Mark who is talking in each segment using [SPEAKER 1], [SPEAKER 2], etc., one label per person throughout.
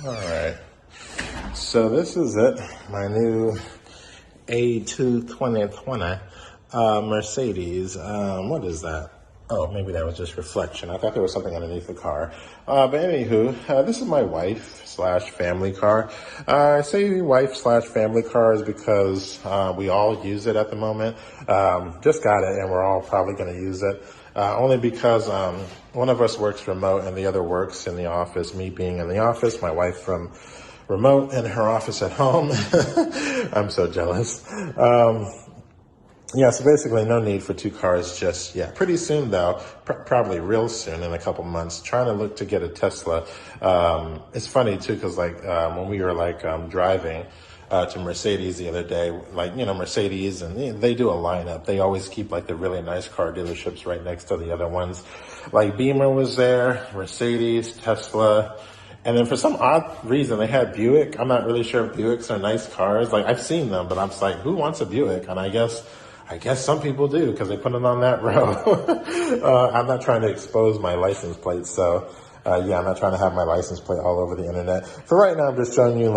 [SPEAKER 1] All right. So this is it. My new A2 2020 Mercedes. What is that? Oh, maybe that was just reflection. I thought there was something underneath the car. But anywho, this is my wife slash family car. I say wife slash family car is because we all use it at the moment. Just got it, and we're all probably going to use it. Only because one of us works remote and the other works in the office. Me being in the office, my wife from remote and her office at home. I'm so jealous. Yeah, so basically no need for two cars just yet. Pretty soon though, probably real soon in a couple months, trying to look to get a Tesla. It's funny too, cause when we were driving, to Mercedes the other day, Mercedes, and they do a lineup. They always keep the really nice car dealerships right next to the other ones. Like Beamer was there, Mercedes, Tesla, and then for some odd reason they had Buick. I'm not really sure if Buicks are nice cars. I've seen them, but I'm just who wants a Buick? And I guess some people do because they put it on that row. I'm not trying to expose my license plate, so I'm not trying to have my license plate all over the internet. For right now, I'm just showing you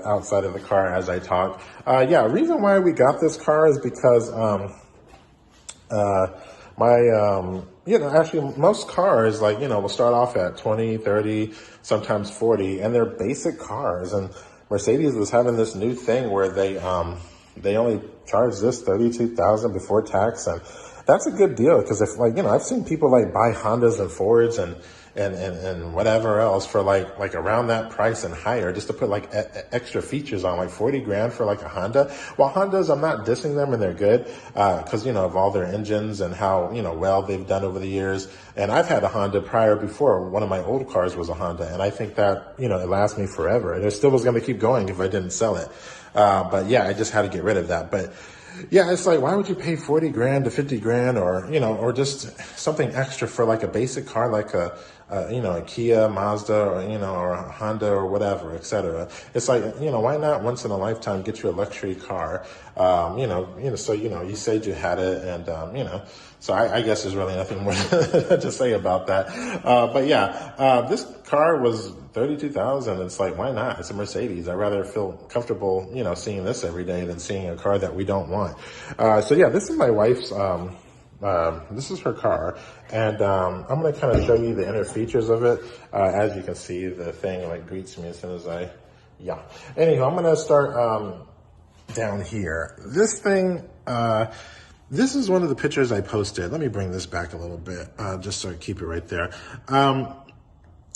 [SPEAKER 1] outside of the car as I talk. Reason why we got this car is because actually most cars will start off at 20, 30, sometimes 40, and they're basic cars. And Mercedes was having this new thing where they only charge this $32,000 before tax, and that's a good deal because if I've seen people buy Hondas and Fords and whatever else for around that price and higher just to put extra features on 40 grand for a Honda. While Hondas, I'm not dissing them and they're good because of all their engines and how well they've done over the years. And I've had a Honda prior before. One of my old cars was a Honda, and I think that it lasts me forever, and it still was going to keep going if I didn't sell it. But I just had to get rid of that. But yeah, it's why would you pay 40 grand to 50 grand or just something extra for a basic car a Kia, Mazda, or a Honda or whatever, etc. It's why not once in a lifetime get you a luxury car? So you said you had it, and so I guess there's really nothing more to say about that. This car was $32,000. It's why not? It's a Mercedes. I'd rather feel comfortable, seeing this every day than seeing a car that we don't want. This is my wife's. This is her car, and I'm going to kind of show you the inner features of it. As you can see, the thing greets me as soon as Anyhow, I'm going to start down here. This thing, this is one of the pictures I posted. Let me bring this back a little bit, just so I keep it right there.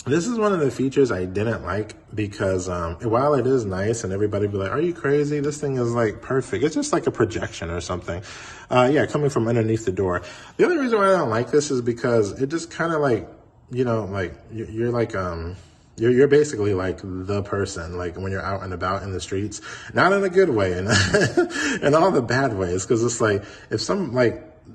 [SPEAKER 1] This is one of the features I didn't like because while it is nice and everybody be like, are you crazy? This thing is perfect. It's just a projection or something. Coming from underneath the door. The other reason why I don't like this is because it just kind of you're basically the person when you're out and about in the streets, not in a good way and in all the bad ways. Cause it's if some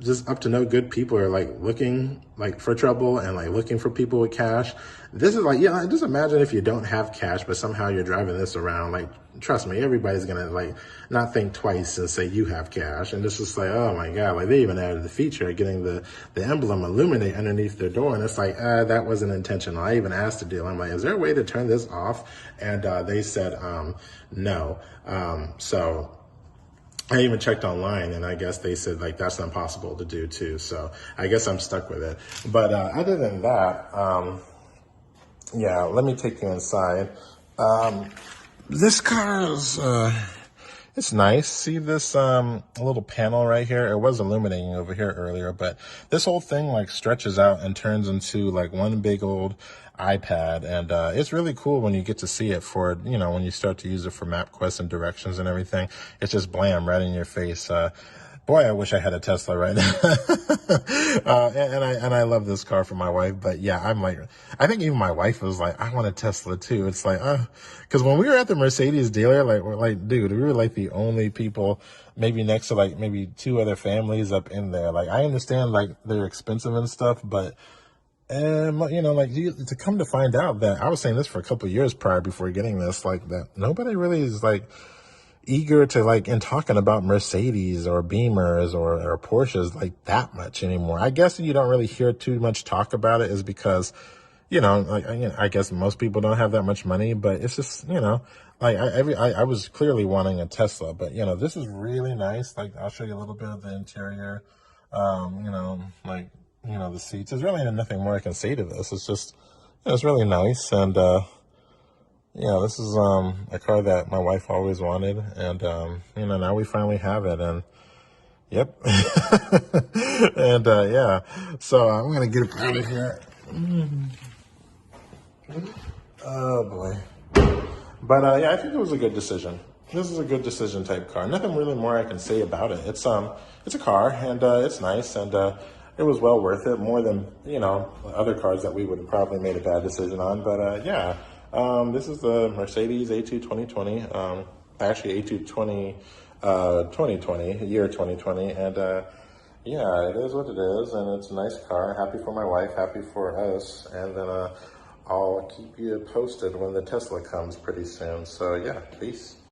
[SPEAKER 1] just up to no good people are looking for trouble and looking for people with cash. This is just imagine if you don't have cash, but somehow you're driving this around. Trust me, everybody's gonna not think twice and say you have cash. And this is oh my God, they even added the feature of getting the emblem illuminate underneath their door. And it's that wasn't intentional. I even asked the dealer, I'm is there a way to turn this off? And they said no. So I even checked online, and I guess they said that's not possible to do too. So I guess I'm stuck with it. But other than that, let me take you inside. This car is it's nice. See this little panel right here? It was illuminating over here earlier, but this whole thing stretches out and turns into one big old iPad, and it's really cool when you get to see it for when you start to use it for MapQuest and directions and everything. It's just blam right in your face. Boy, I wish I had a Tesla right now. and I love this car for my wife, but I'm I think even my wife was I want a Tesla too. It's cause when we were at the Mercedes dealer, we're dude, we were the only people, maybe next to maybe two other families up in there. I understand they're expensive and stuff, but to come to find out that I was saying this for a couple of years prior before getting this, that nobody really is eager to like in talking about Mercedes or Beamers or Porsches like that much anymore. I guess you don't really hear too much talk about it is because, I guess most people don't have that much money, but it's just, like I was clearly wanting a Tesla, but this is really nice. Like I'll show you a little bit of the interior. The seats. There's really nothing more I can say to this. It's just, it's really nice. And, this is a car that my wife always wanted, and now we finally have it, and yep. And yeah, so I'm gonna get out of here. Oh boy. But yeah, I think it was a good decision. This is a good decision type car. Nothing really more I can say about it. It's a car, and it's nice, and it was well worth it. More than other cars that we would have probably made a bad decision on. But yeah, this is the Mercedes A2 2020. Actually A220 2020, year 2020, and yeah, it is what it is, and it's a nice car. Happy for my wife, happy for us, and then I'll keep you posted when the Tesla comes pretty soon. So yeah, peace.